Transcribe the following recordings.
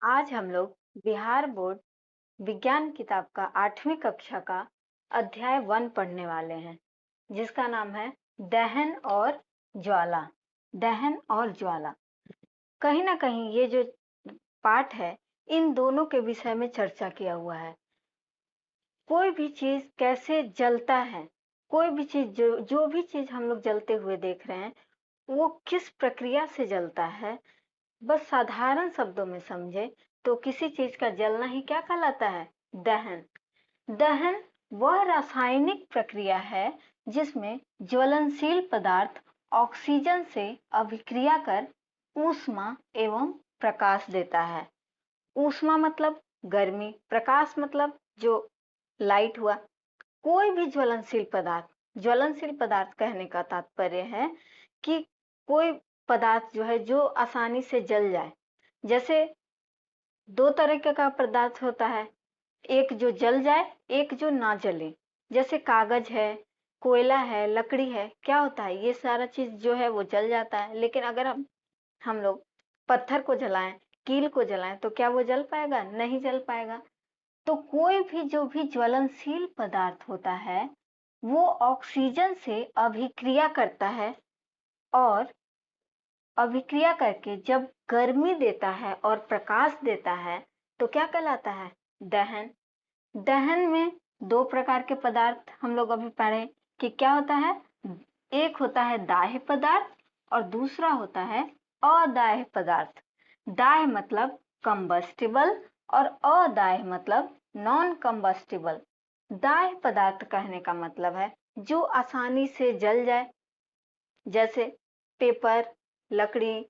आज हम लोग बिहार बोर्ड विज्ञान किताब का 8वीं कक्षा का अध्याय 1 पढ़ने वाले हैं, जिसका नाम है दहन और ज्वाला। दहन और ज्वाला, कहीं ना कहीं ये जो पाठ है इन दोनों के विषय में चर्चा किया हुआ है। कोई भी चीज कैसे जलता है, कोई भी चीज जो भी चीज हम लोग जलते हुए देख रहे हैं वो किस प्रक्रिया से जलता है, बस साधारण शब्दों में समझे तो किसी चीज का जलना ही क्या कहलाता है? दहन। दहन वह रासायनिक प्रक्रिया है जिसमें ज्वलनशील पदार्थ ऑक्सीजन से अभिक्रिया कर ऊष्मा एवं प्रकाश देता है। ऊष्मा मतलब गर्मी, प्रकाश मतलब जो लाइट हुआ। कोई भी ज्वलनशील पदार्थ कहने का तात्पर्य है कि कोई पदार्थ जो है जो आसानी से जल जाए। जैसे दो तरीके का पदार्थ होता है, एक जो जल जाए, एक जो ना जले। जैसे कागज है, कोयला है, लकड़ी है, क्या होता है ये सारा चीज जो है वो जल जाता है। लेकिन अगर हम लोग पत्थर को जलाएं, कील को जलाएं तो क्या वो जल पाएगा? नहीं जल पाएगा। तो कोई भी जो भी ज्वलनशील पदार्थ होता है वो ऑक्सीजन से अभिक्रिया करता है और अभिक्रिया करके जब गर्मी देता है और प्रकाश देता है तो क्या कहलाता है? दहन। दहन में दो प्रकार के पदार्थ हम लोग अभी पढ़े कि क्या होता है। एक होता है दाह्य पदार्थ और दूसरा होता है अदाह्य पदार्थ। दाह्य मतलब कंबस्टिबल और अदाह्य मतलब नॉन कंबस्टिबल। दाह्य पदार्थ कहने का मतलब है जो आसानी से जल जाए। जैसे पेपर, लकड़ी,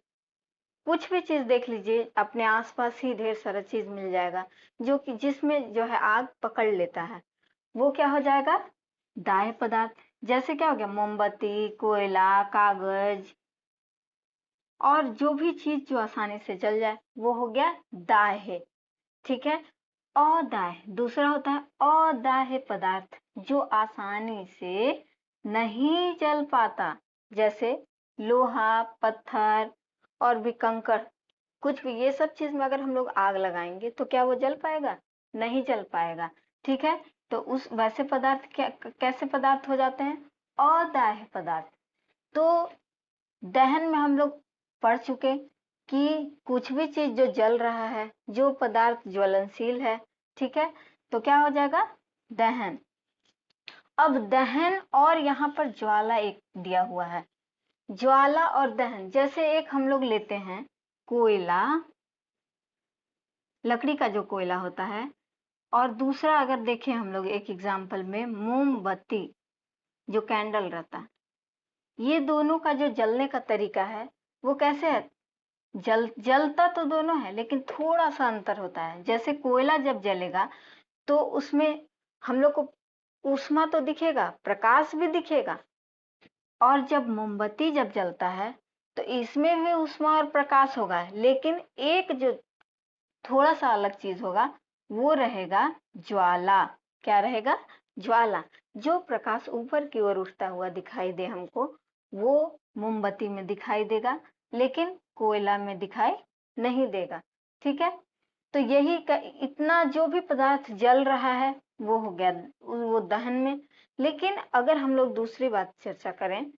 कुछ भी चीज देख लीजिए, अपने आसपास ही ढेर सारा चीज मिल जाएगा जो कि जिसमें जो है आग पकड़ लेता है, वो क्या हो जाएगा? दाह्य पदार्थ। जैसे क्या हो गया? मोमबत्ती, कोयला, कागज और जो भी चीज जो आसानी से जल जाए वो हो गया दाह्य। ठीक है। अदाह्य दूसरा होता है अदाह्य पदार्थ जो आसानी से नहीं जल पाता। जैसे लोहा, पत्थर और भी कंकड़, कुछ भी ये सब चीज में अगर हम लोग आग लगाएंगे तो क्या वो जल पाएगा? नहीं जल पाएगा। ठीक है। तो उस वैसे पदार्थ कैसे पदार्थ हो जाते हैं? अदाह्य पदार्थ। तो दहन में हम लोग पढ़ चुके कि कुछ भी चीज जो जल रहा है, जो पदार्थ ज्वलनशील है, ठीक है, तो क्या हो जाएगा? दहन। अब दहन और यहाँ पर ज्वाला एक दिया हुआ है। ज्वाला और दहन, जैसे एक हम लोग लेते हैं कोयला, लकड़ी का जो कोयला होता है, और दूसरा अगर देखें हम लोग एक एग्जाम्पल में मोमबत्ती, जो कैंडल रहता है, ये दोनों का जो जलने का तरीका है वो कैसे है? जलता तो दोनों है लेकिन थोड़ा सा अंतर होता है। जैसे कोयला जब जलेगा तो उसमें हम लोग को ऊष्मा तो दिखेगा, प्रकाश भी दिखेगा, और जब मोमबत्ती जब जलता है तो इसमें भी ऊष्मा और प्रकाश होगा, लेकिन एक जो थोड़ा सा अलग चीज होगा वो रहेगा ज्वाला। क्या रहेगा? ज्वाला। जो प्रकाश ऊपर की ओर उठता हुआ दिखाई दे हमको, वो मोमबत्ती में दिखाई देगा लेकिन कोयला में दिखाई नहीं देगा। ठीक है। तो यही इतना जो भी पदार्थ जल रहा है वो हो गया वो दहन में। लेकिन अगर हम लोग दूसरी बात चर्चा करें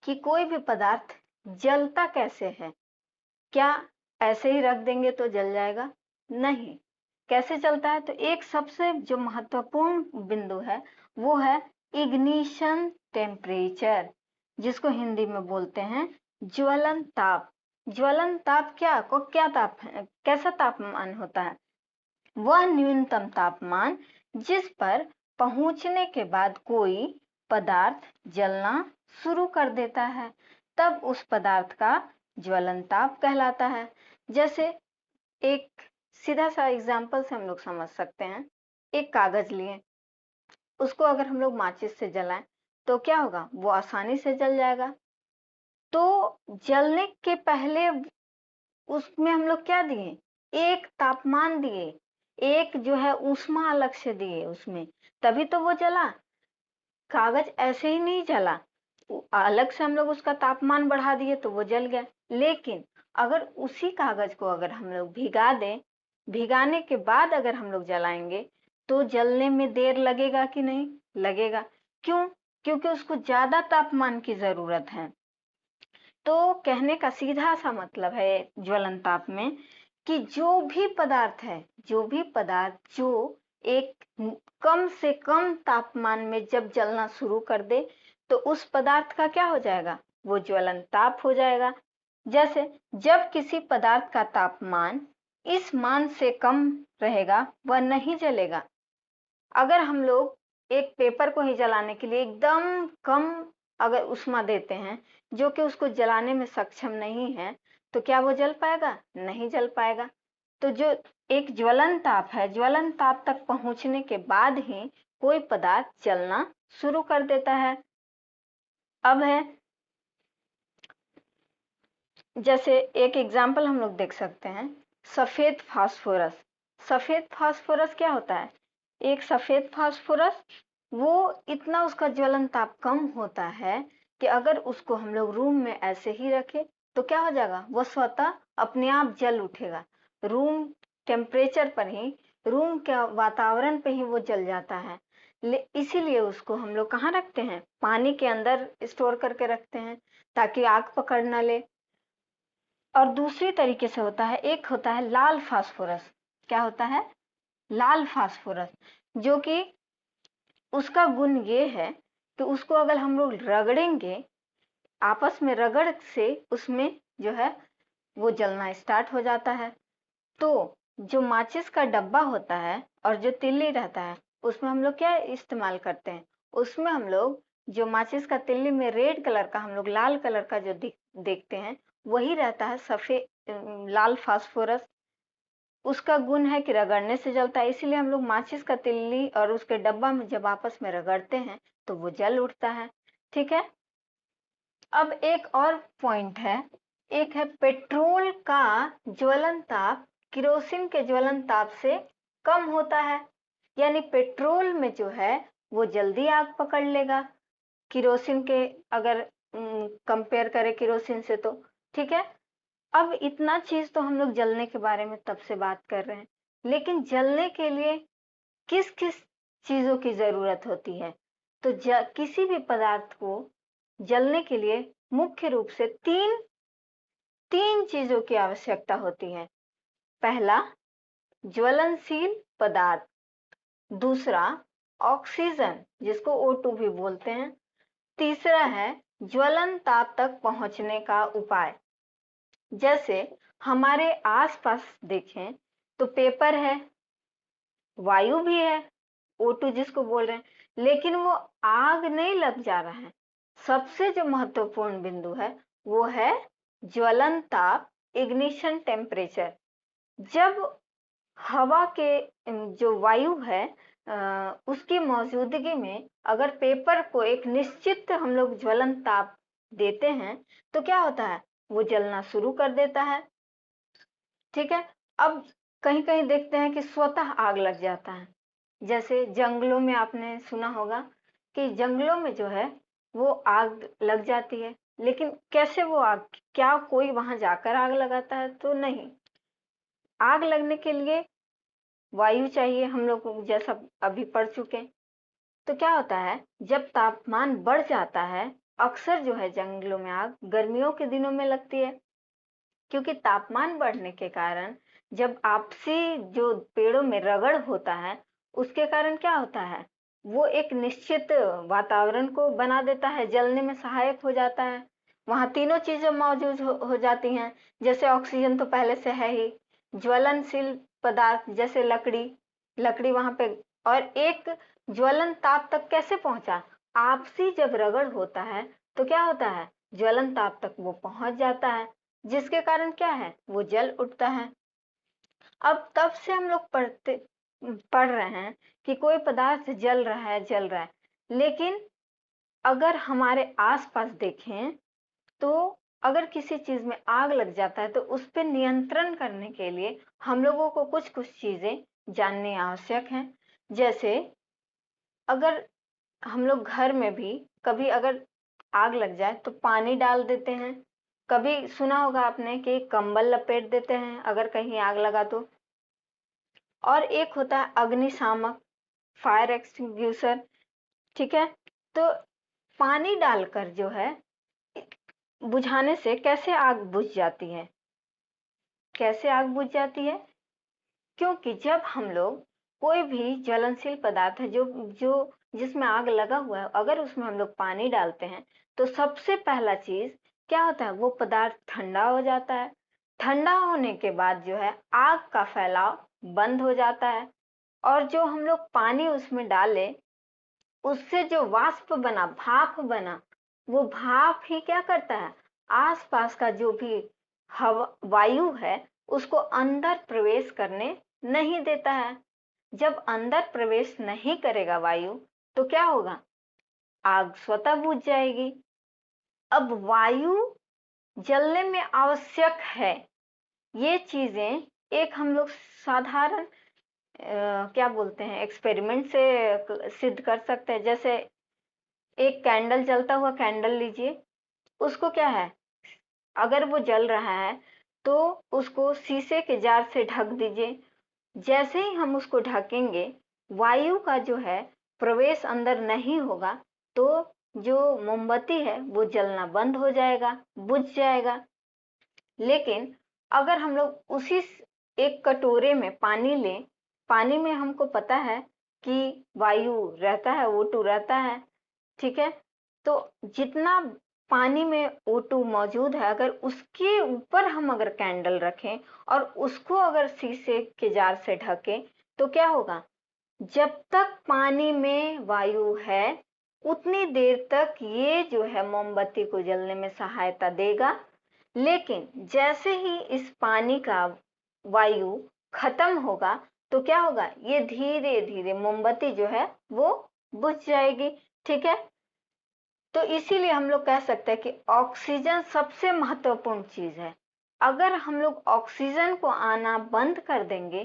कि कोई भी पदार्थ जलता कैसे है, क्या ऐसे ही रख देंगे तो जल जाएगा? नहीं। कैसे चलता है? तो एक सबसे जो महत्वपूर्ण बिंदु है वो है इग्निशन टेम्परेचर, जिसको हिंदी में बोलते हैं ज्वलन ताप। ज्वलन ताप क्या ताप है? कैसा तापमान होता है? वह न्यूनतम तापमान जिस पर पहुंचने के बाद कोई पदार्थ जलना शुरू कर देता है, तब उस पदार्थ का ज्वलन ताप कहलाता है। जैसे एक सीधा सा एग्जांपल से हम लोग समझ सकते हैं। एक कागज लिए, उसको अगर हम लोग माचिस से जलाएं तो क्या होगा? वो आसानी से जल जाएगा। तो जलने के पहले उसमें हम लोग क्या दिए? एक तापमान दिए, एक जो है ऊष्मा अलग से दिए उसमें, तभी तो वो जला। कागज ऐसे ही नहीं जला, अलग से हम लोग उसका तापमान बढ़ा दिए तो वो जल गया। लेकिन अगर उसी कागज को अगर हम लोग भिगा दें, भिगाने के बाद अगर हम लोग जलाएंगे तो जलने में देर लगेगा कि नहीं लगेगा? क्यों? क्योंकि उसको ज्यादा तापमान की जरूरत है। तो कहने का सीधा सा मतलब है ज्वलन ताप में कि जो भी पदार्थ है, जो भी पदार्थ जो एक कम से कम तापमान में जब जलना शुरू कर दे तो उस पदार्थ का क्या हो जाएगा? वो ज्वलन ताप हो जाएगा। जैसे जब किसी पदार्थ का तापमान इस मान से कम रहेगा वह नहीं जलेगा। अगर हम लोग एक पेपर को ही जलाने के लिए एकदम कम अगर उष्मा देते हैं जो कि उसको जलाने में सक्षम नहीं है, तो क्या वो जल पाएगा? नहीं जल पाएगा। तो जो एक ज्वलन ताप है, ज्वलन ताप तक पहुंचने के बाद ही कोई पदार्थ जलना शुरू कर देता है। अब है जैसे एक एग्जाम्पल हम लोग देख सकते हैं, सफेद फास्फोरस। सफेद फास्फोरस क्या होता है? एक सफेद फास्फोरस वो इतना उसका ज्वलन ताप कम होता है कि अगर उसको हम लोग रूम में ऐसे ही रखें तो क्या हो जाएगा? वो स्वतः अपने आप जल उठेगा। रूम टेम्परेचर पर ही, रूम के वातावरण पे ही वो जल जाता है। इसीलिए उसको हम लोग कहाँ रखते हैं? पानी के अंदर स्टोर करके रखते हैं ताकि आग पकड़ ना ले। और दूसरी तरीके से होता है, एक होता है लाल फास्फोरस। क्या होता है? लाल फास्फोरस, जो कि उसका गुण ये है कि उसको अगर हम लोग रगड़ेंगे, आपस में रगड़ से उसमें जो है वो जलना स्टार्ट हो जाता है। तो जो माचिस का डब्बा होता है और जो तिल्ली रहता है उसमें हम लोग क्या इस्तेमाल करते हैं? उसमें हम लोग जो माचिस का तिल्ली में रेड कलर का, हम लोग लाल कलर का जो देखते हैं वही रहता है सफेद लाल फास्फोरस। उसका गुण है कि रगड़ने से जलता है, इसीलिए हम लोग माचिस का तिल्ली और उसके डब्बा में जब आपस में रगड़ते हैं तो वो जल उठता है। ठीक है। अब एक और पॉइंट है, एक है पेट्रोल का ज्वलन ताप किरोसिन के ज्वलन ताप से कम होता है। यानी पेट्रोल में जो है वो जल्दी आग पकड़ लेगा किरोसिन के, अगर कंपेयर करें किरोसिन से तो। ठीक है। अब इतना चीज तो हम लोग जलने के बारे में तब से बात कर रहे हैं, लेकिन जलने के लिए किस किस चीजों की जरूरत होती है? तो किसी भी पदार्थ को जलने के लिए मुख्य रूप से तीन तीन चीजों की आवश्यकता होती है। पहला, ज्वलनशील पदार्थ। दूसरा, ऑक्सीजन जिसको O2 भी बोलते हैं। तीसरा है ज्वलन ताप तक पहुंचने का उपाय। जैसे हमारे आसपास देखें तो पेपर है, वायु भी है, O2 जिसको बोल रहे हैं, लेकिन वो आग नहीं लग जा रहा है। सबसे जो महत्वपूर्ण बिंदु है वो है ज्वलन ताप, इग्निशन टेम्परेचर। जब हवा के जो वायु है उसकी मौजूदगी में अगर पेपर को एक निश्चित हम लोग ज्वलन ताप देते हैं तो क्या होता है? वो जलना शुरू कर देता है। ठीक है। अब कहीं कहीं देखते हैं कि स्वतः आग लग जाता है। जैसे जंगलों में आपने सुना होगा कि जंगलों में जो है वो आग लग जाती है, लेकिन कैसे वो आग, क्या कोई वहां जाकर आग लगाता है? तो नहीं। आग लगने के लिए वायु चाहिए, हम लोग जैसा अभी पढ़ चुके। तो क्या होता है, जब तापमान बढ़ जाता है, अक्सर जो है जंगलों में आग गर्मियों के दिनों में लगती है, क्योंकि तापमान बढ़ने के कारण जब आपसी जो पेड़ों में रगड़ होता है उसके कारण क्या होता है, वो एक निश्चित वातावरण को बना देता है, जलने में सहायक हो जाता है। वहां तीनों चीजें मौजूद हो जाती हैं। जैसे ऑक्सीजन तो पहले से है ही, ज्वलनशील पदार्थ जैसे लकड़ी, लकड़ी वहां पे, और एक ज्वलन ताप तक कैसे पहुंचा? आपसी जब रगड़ होता है तो क्या होता है, ज्वलन ताप तक वो पहुंच जाता है, जिसके कारण क्या है, वो जल उठता है। अब तब से हम लोग पढ़ रहे हैं कि कोई पदार्थ जल रहा है, जल रहा है, लेकिन अगर हमारे आसपास देखें तो अगर किसी चीज में आग लग जाता है तो उस पर नियंत्रण करने के लिए हम लोगों को कुछ कुछ चीजें जाननी आवश्यक हैं। जैसे अगर हम लोग घर में भी कभी अगर आग लग जाए तो पानी डाल देते हैं, कभी सुना होगा आपने कि कंबल लपेट देते हैं अगर कहीं आग लगा तो। और एक होता है अग्निशामक, फायर एक्सटिंग्विशर, ठीक है। तो पानी डालकर जो है बुझाने से कैसे आग बुझ जाती है, कैसे आग बुझ जाती है? क्योंकि जब हम लोग कोई भी ज्वलनशील पदार्थ है जो जो जिसमें आग लगा हुआ है, अगर उसमें हम लोग पानी डालते हैं तो सबसे पहला चीज क्या होता है, वो पदार्थ ठंडा हो जाता है। ठंडा होने के बाद जो है आग का फैलाव बंद हो जाता है। और जो हम लोग पानी उसमें डाले, उससे जो वाष्प बना, भाप बना, वो भाप ही क्या करता है, आसपास का जो भी हवा वायु है उसको अंदर प्रवेश करने नहीं देता है। जब अंदर प्रवेश नहीं करेगा वायु तो क्या होगा, आग स्वतः बुझ जाएगी। अब वायु जलने में आवश्यक है, ये चीजें एक हम लोग साधारण क्या बोलते हैं, एक्सपेरिमेंट से सिद्ध कर सकते हैं। जैसे एक कैंडल, जलता हुआ कैंडल लीजिए, उसको क्या है, अगर वो जल रहा है तो उसको शीशे के जार से ढक दीजिए। जैसे ही हम उसको ढकेंगे, वायु का जो है प्रवेश अंदर नहीं होगा, तो जो मोमबत्ती है वो जलना बंद हो जाएगा, बुझ जाएगा। लेकिन अगर हम लोग उसी एक कटोरे में पानी लें, पानी में हमको पता है कि वायु रहता है, O2 रहता है, ठीक है। तो जितना पानी में O2 मौजूद है, अगर उसके ऊपर हम अगर कैंडल रखें और उसको अगर शीशे के जार से ढकें तो क्या होगा, जब तक पानी में वायु है उतनी देर तक ये जो है मोमबत्ती को जलने में सहायता देगा। लेकिन जैसे ही इस पानी का वायु खत्म होगा तो क्या होगा, ये धीरे धीरे मोमबत्ती जो है वो बुझ जाएगी, ठीक है। तो इसीलिए हम लोग कह सकते हैं कि ऑक्सीजन सबसे महत्वपूर्ण चीज है। अगर हम लोग ऑक्सीजन को आना बंद कर देंगे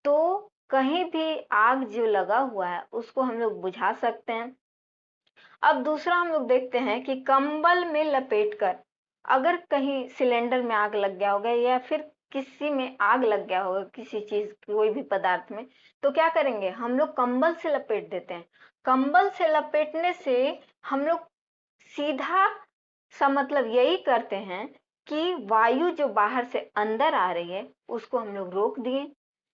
तो कहीं भी आग जो लगा हुआ है उसको हम लोग बुझा सकते हैं। अब दूसरा हम लोग देखते हैं कि कंबल में लपेटकर, अगर कहीं सिलेंडर में आग लग गया होगा या फिर किसी में आग लग गया होगा, किसी चीज कोई भी पदार्थ में, तो क्या करेंगे, हम लोग कंबल से लपेट देते हैं। कंबल से लपेटने से हम लोग सीधा सा मतलब यही करते हैं कि वायु जो बाहर से अंदर आ रही है उसको हम लोग रोक दिए।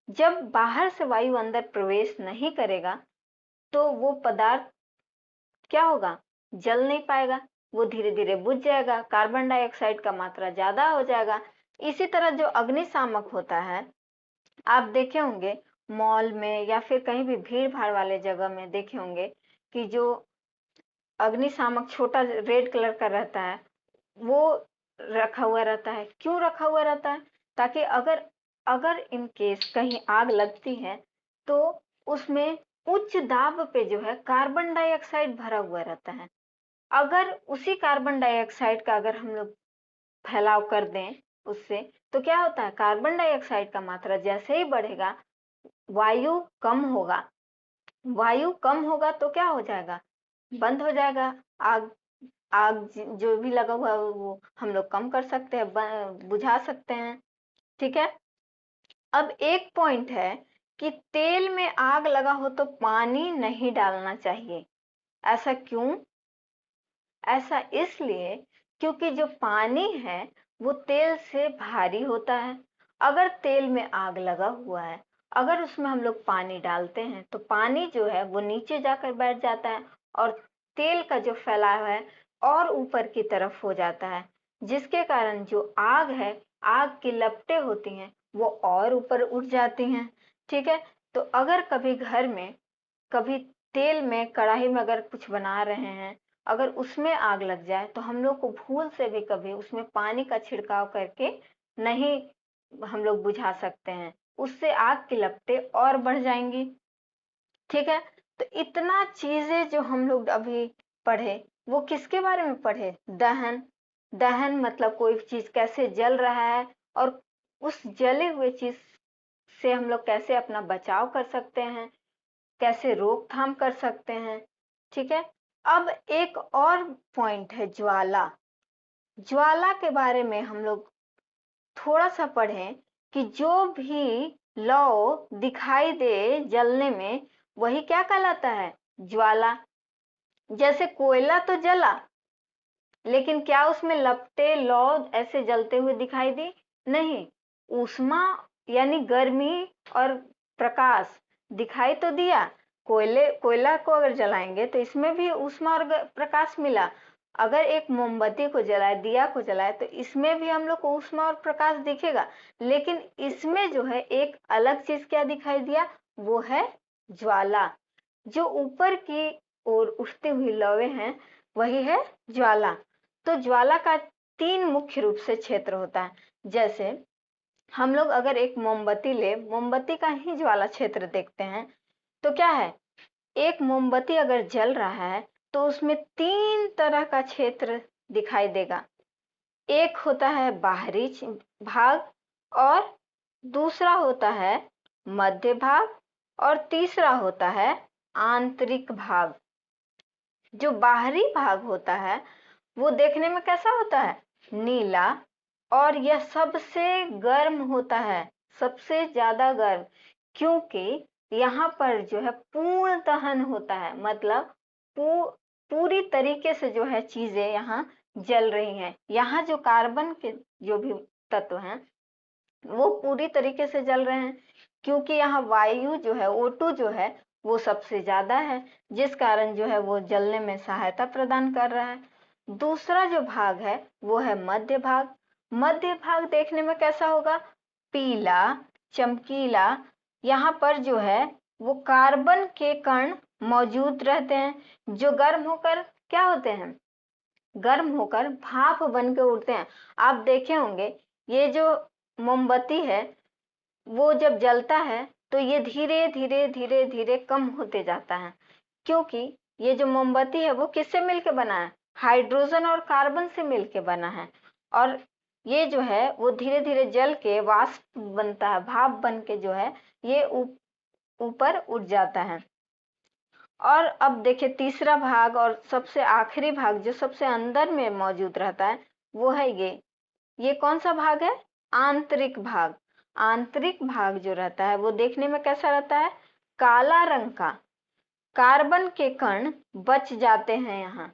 जब बाहर से वायु अंदर प्रवेश नहीं करेगा तो वो पदार्थ क्या होगा, जल नहीं पाएगा, वो धीरे धीरे बुझ जाएगा, कार्बन डाइऑक्साइड का मात्रा ज्यादा हो जाएगा। इसी तरह जो अग्निशामक होता है, आप देखे होंगे मॉल में या फिर कहीं भी भीड़ भाड़ वाले जगह में देखे होंगे कि जो अग्निशामक छोटा रेड कलर का रहता है वो रखा हुआ रहता है। क्यों रखा हुआ रहता है, ताकि अगर अगर इन केस कहीं आग लगती है तो उसमें उच्च दाब पे जो है कार्बन डाइऑक्साइड भरा हुआ रहता है। अगर उसी कार्बन डाइऑक्साइड का अगर हम लोग फैलाव कर दें उससे, तो क्या होता है, कार्बन डाइऑक्साइड का मात्रा जैसे ही बढ़ेगा वायु कम होगा, वायु कम होगा तो क्या हो जाएगा, बंद हो जाएगा। आग आग जो भी लगा हुआ है वो हम लोग कम कर सकते हैं, बुझा सकते हैं, ठीक है। अब एक पॉइंट है कि तेल में आग लगा हो तो पानी नहीं डालना चाहिए। ऐसा क्यों, ऐसा इसलिए क्योंकि जो पानी है वो तेल से भारी होता है। अगर तेल में आग लगा हुआ है, अगर उसमें हम लोग पानी डालते हैं तो पानी जो है वो नीचे जाकर बैठ जाता है और तेल का जो फैलाव है और ऊपर की तरफ हो जाता है, जिसके कारण जो आग है, आग की लपटें होती हैं वो और ऊपर उठ जाती हैं, ठीक है। तो अगर कभी घर में, कभी तेल में, कढ़ाई में अगर कुछ बना रहे हैं, अगर उसमें आग लग जाए तो हम लोग को भूल से भी कभी उसमें पानी का छिड़काव करके नहीं हम लोग बुझा सकते हैं, उससे आग की लपटें और बढ़ जाएंगी, ठीक है। तो इतना चीजें जो हम लोग अभी पढ़े वो किसके बारे में पढ़े, दहन। दहन मतलब कोई चीज कैसे जल रहा है और उस जले हुए चीज से हम लोग कैसे अपना बचाव कर सकते हैं, कैसे रोकथाम कर सकते हैं, ठीक है। अब एक और पॉइंट है ज्वाला। ज्वाला के बारे में हम लोग थोड़ा सा पढ़ें कि जो भी लौ दिखाई दे जलने में वही क्या कहलाता है? ज्वाला। जैसे कोयला तो जला, लेकिन क्या उसमें लपटे लौ ऐसे जलते हुए दिखाई दी? नहीं। ऊष्मा यानी गर्मी और प्रकाश दिखाई तो दिया। कोयला को अगर जलाएंगे तो इसमें भी ऊष्मा और प्रकाश मिला। अगर एक मोमबत्ती को जलाए, दिया को जलाए, तो इसमें भी हम लोग को ऊष्मा और प्रकाश दिखेगा। लेकिन इसमें जो है एक अलग चीज क्या दिखाई दिया? वो है ज्वाला। जो ऊपर की ओर उठती हुई लौएं हैं वही है ज्वाला। तो ज्वाला का 3 मुख्य रूप से क्षेत्र होता है। जैसे हम लोग अगर एक मोमबत्ती ले, मोमबत्ती का ही ज्वाला क्षेत्र देखते हैं तो क्या है? एक मोमबत्ती अगर जल रहा है तो उसमें 3 तरह का क्षेत्र दिखाई देगा। एक होता है बाहरी भाग, और दूसरा होता है मध्य भाग, और तीसरा होता है आंतरिक भाग। जो बाहरी भाग होता है वो देखने में कैसा होता है? नीला। और यह सबसे गर्म होता है, सबसे ज्यादा गर्म, क्योंकि यहाँ पर जो है पूर्ण दहन होता है। मतलब पूरी तरीके से जो है चीजें यहाँ जल रही हैं। यहाँ जो कार्बन के जो भी तत्व हैं वो पूरी तरीके से जल रहे हैं, क्योंकि यहाँ वायु जो है O2 जो है वो सबसे ज्यादा है, जिस कारण जो है वो जलने में सहायता प्रदान कर रहा है। दूसरा जो भाग है वो है मध्य भाग। मध्य भाग देखने में कैसा होगा? पीला, चमकीला। यहाँ पर जो है वो कार्बन के कण मौजूद रहते हैं, जो गर्म होकर क्या होते हैं? गर्म होकर भाप बन के उड़ते हैं। आप देखे होंगे ये जो मोमबत्ती है वो जब जलता है तो ये धीरे धीरे धीरे धीरे कम होते जाता है, क्योंकि ये जो मोमबत्ती है वो किससे मिलके बना है? हाइड्रोजन और कार्बन से मिलके बना है। और ये जो है वो धीरे धीरे जल के वाष्प बनता है, भाप बन के जो है ये ऊपर उठ जाता है। और अब देखिए तीसरा भाग और सबसे आखिरी भाग जो सबसे अंदर में मौजूद रहता है वो है ये कौन सा भाग है? आंतरिक भाग। आंतरिक भाग जो रहता है वो देखने में कैसा रहता है? काला रंग का। कार्बन के कण बच जाते हैं यहाँ।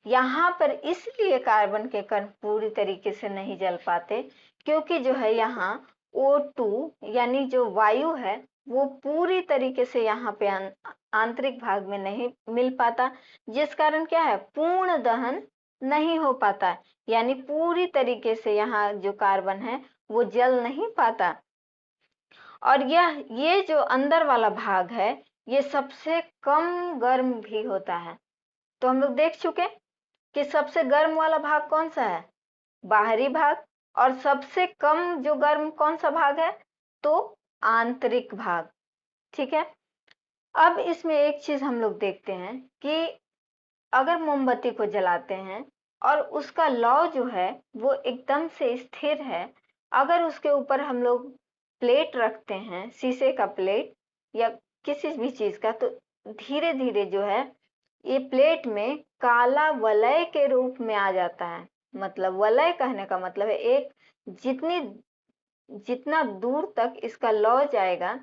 यहाँ पर इसलिए कार्बन के कण पूरी तरीके से नहीं जल पाते, क्योंकि जो है यहाँ O2 यानी जो वायु है वो पूरी तरीके से यहाँ पे आंतरिक भाग में नहीं मिल पाता, जिस कारण क्या है? पूर्ण दहन नहीं हो पाता, यानी पूरी तरीके से यहाँ जो कार्बन है वो जल नहीं पाता। और ये जो अंदर वाला भाग है ये सबसे कम गर्म भी होता है। तो हम लोग देख चुके कि सबसे गर्म वाला भाग कौन सा है? बाहरी भाग। और सबसे कम जो गर्म कौन सा भाग है? तो आंतरिक भाग। ठीक है। अब इसमें एक चीज हम लोग देखते हैं कि अगर मोमबत्ती को जलाते हैं और उसका लौ जो है वो एकदम से स्थिर है, अगर उसके ऊपर हम लोग प्लेट रखते हैं, शीशे का प्लेट या किसी भी चीज का, तो धीरे धीरे जो है ये प्लेट में काला वलय के रूप में आ जाता है। मतलब वलय कहने का मतलब है एक जितना दूर तक इसका लौ जाएगा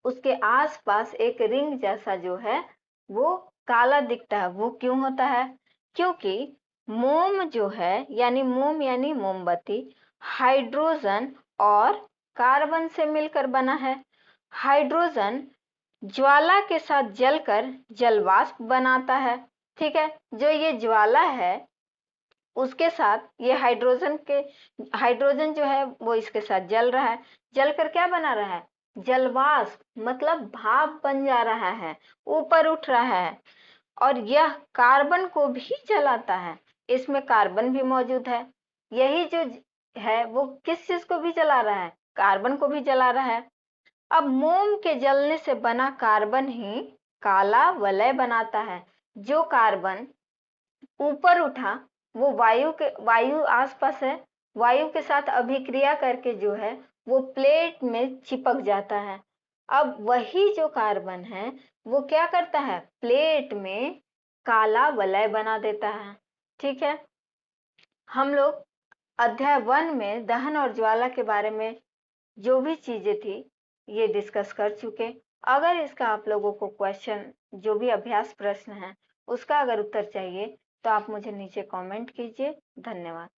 उसके आसपास एक रिंग जैसा जो है वो काला दिखता है। वो क्यों होता है? क्योंकि मोम जो है यानी मोम यानी मोमबत्ती हाइड्रोजन और कार्बन से मिलकर बना है। हाइड्रोजन ज्वाला के साथ जलकर जलवाष्प बनाता है। ठीक है। जो ये ज्वाला है उसके साथ ये हाइड्रोजन जो है वो इसके साथ जल रहा है। जलकर क्या बना रहा है? जलवाष्प, मतलब भाप बन जा रहा है, ऊपर उठ रहा है। और यह कार्बन को भी जलाता है। इसमें कार्बन भी मौजूद है। यही जो है वो किस चीज को भी जला रहा है? कार्बन को भी जला रहा है। अब मोम के जलने से बना कार्बन ही काला वलय बनाता है। जो कार्बन ऊपर उठा वो वायु आसपास है, वायु के साथ अभिक्रिया करके जो है वो प्लेट में चिपक जाता है। अब वही जो कार्बन है वो क्या करता है? प्लेट में काला वलय बना देता है। ठीक है। हम लोग अध्याय 1 में दहन और ज्वाला के बारे में जो भी चीजें थी ये डिस्कस कर चुके। अगर इसका आप लोगों को क्वेश्चन, जो भी अभ्यास प्रश्न है उसका अगर उत्तर चाहिए तो आप मुझे नीचे कमेंट कीजिए। धन्यवाद।